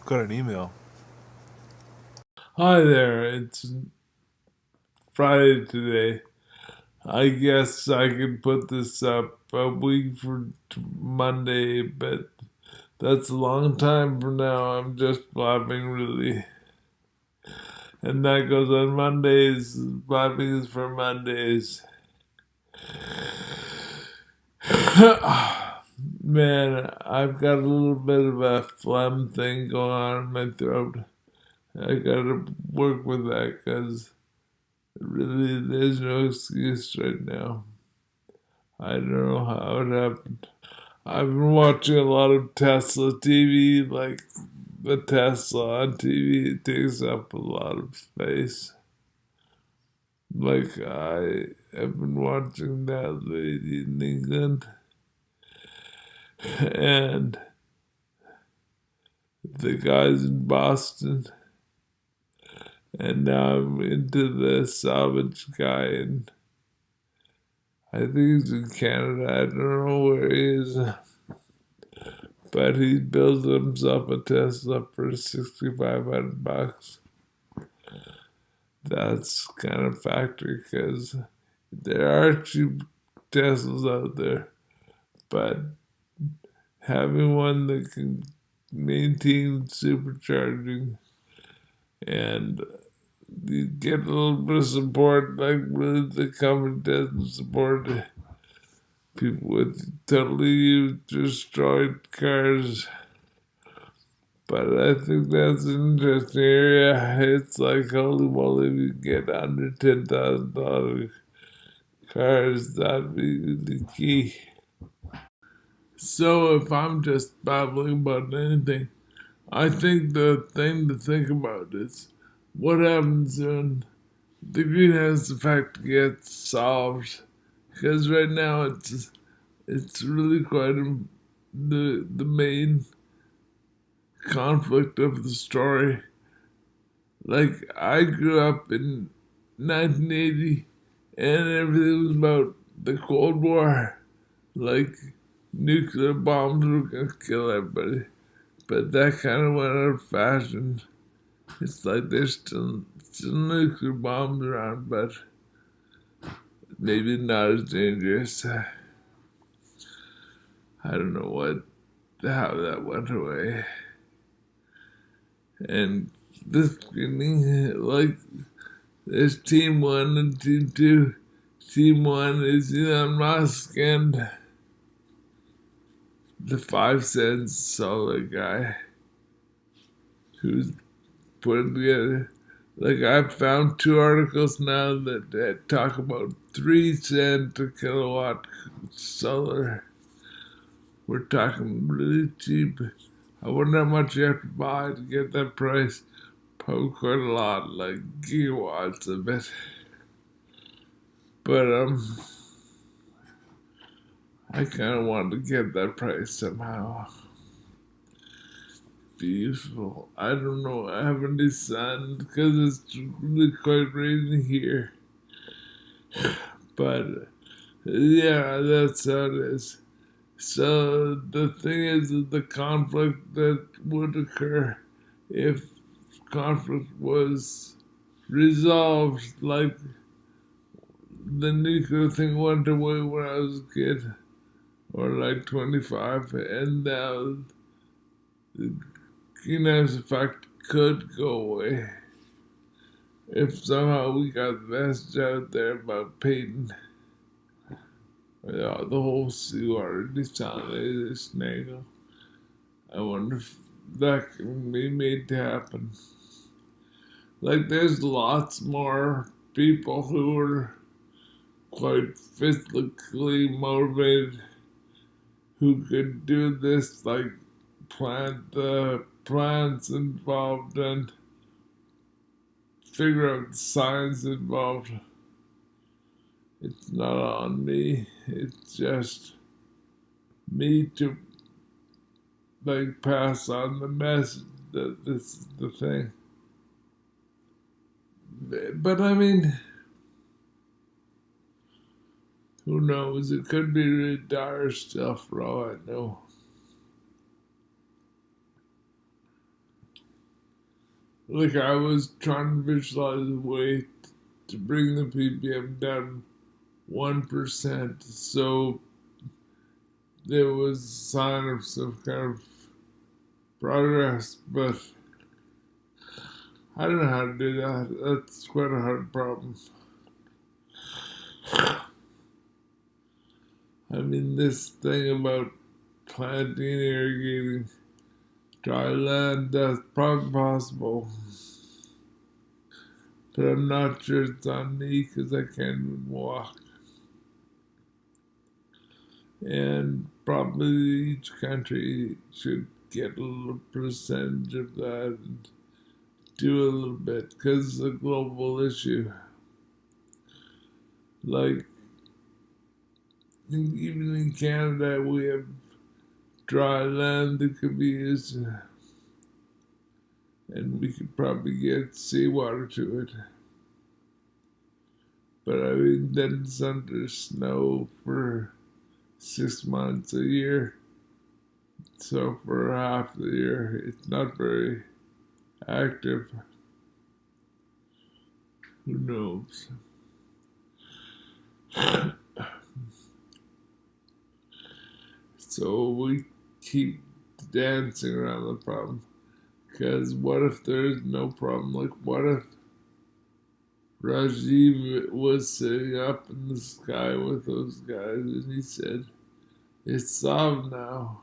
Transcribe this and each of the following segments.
Got an email. Hi there, it's Friday today. I guess I can put this up a week for Monday, but that's a long time from now. I'm just blabbing really. And that goes on Mondays. Blabbing is for Mondays. Man, I've got a little bit of a phlegm thing going on in my throat. I gotta work with that because really there's no excuse right now. I don't know how it happened. I've been watching a lot of Tesla TV, like the Tesla on TV takes up a lot of space. Like I have been watching that lady in England and the guys in Boston, and now I'm into the salvage guy, and I think he's in Canada. I don't know where he is, but he built himself a Tesla for $6,500. That's kind of factory because there are cheap Teslas out there, but having one that can maintain supercharging and you get a little bit of support, like really the company doesn't support people with totally destroyed cars. But I think that's an interesting area. It's like, holy moly, we get under $10,000 cars, that'd be the key. So if I'm just babbling about anything, I think the thing to think about is what happens when the greenhouse effect gets solved. Because right now it's really quite the main conflict of the story. Like I grew up in 1980 and everything was about the Cold War. Like nuclear bombs were gonna kill everybody. But that kind of went out of fashion. It's like there's still nuclear bombs around, but maybe not as dangerous. I don't know how that went away. And this screening, like there's Team One and Team Two. Team One is Elon Musk and the 5 cents solar guy who's putting together. Like I've found two articles now that talk about 3 cents a kilowatt solar. We're talking really cheap. I wonder how much you have to buy to get that price. Probably quite a lot, like gigawatts of it. But I kind of want to get that price somehow. Be useful. I don't know. I have any sun because it's really quite rainy here. But yeah, that's how it is. So the thing is that the conflict that would occur if conflict was resolved, like the nuclear thing went away when I was a kid, or like 25, and now the greenhouse effect could go away if somehow we got the message out there about Peyton. Yeah, the whole seawater desalination angle. I wonder if that can be made to happen. Like, there's lots more people who are quite physically motivated who could do this, like plant the plants involved and figure out the science involved. It's not on me. It's just me to like pass on the message that this is the thing. But I mean, who knows? It could be really dire stuff for all I know. like I was trying to visualize a way to bring the ppm down 1%, so there was a sign of some kind of progress, but I don't know how to do that. That's quite a hard problem. I mean, this thing about planting, irrigating dry land, that's probably possible. But I'm not sure it's on me because I can't even walk. And probably each country should get a little percentage of that and do a little bit because it's a global issue. Like, even in Canada, we have dry land that could be used, and we could probably get seawater to it. But I mean, then it's under snow for 6 months a year. So for half the year, it's not very active. Who knows? So we keep dancing around the problem. Because what if there's no problem? Like, what if Rajiv was sitting up in the sky with those guys and he said, "It's solved now."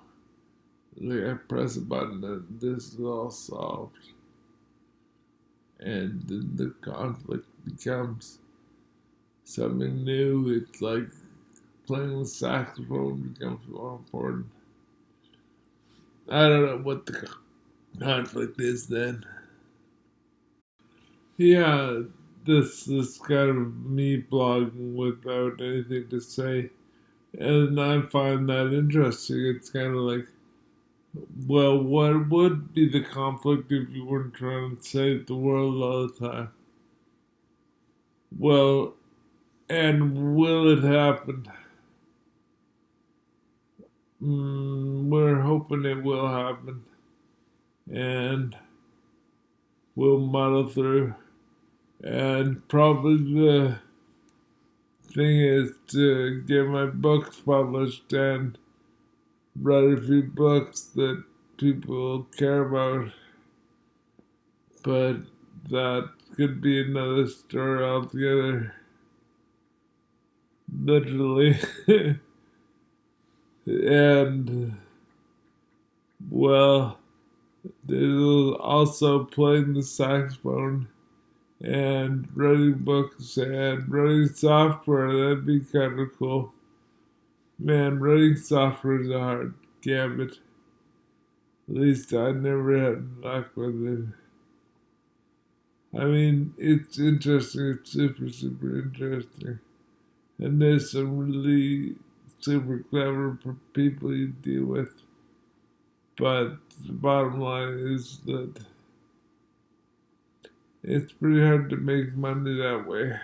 Like, I press a button and this is all solved. And then the conflict becomes something new. It's like playing the saxophone becomes more important. I don't know what the conflict is then. Yeah, this is kind of me blogging without anything to say. And I find that interesting. It's kind of like, well, what would be the conflict if you weren't trying to save the world all the time? Well, and will it happen? We're hoping it will happen. And we'll muddle through. And probably the thing is to get my books published and write a few books that people care about. But that could be another story altogether. Literally. And, well, there's also playing the saxophone and writing books and writing software. That'd be kind of cool. Man, writing software is a hard gambit. At least I never had luck with it. I mean, it's interesting. It's super, super interesting. And there's some really super clever people you deal with. But the bottom line is that it's pretty hard to make money that way.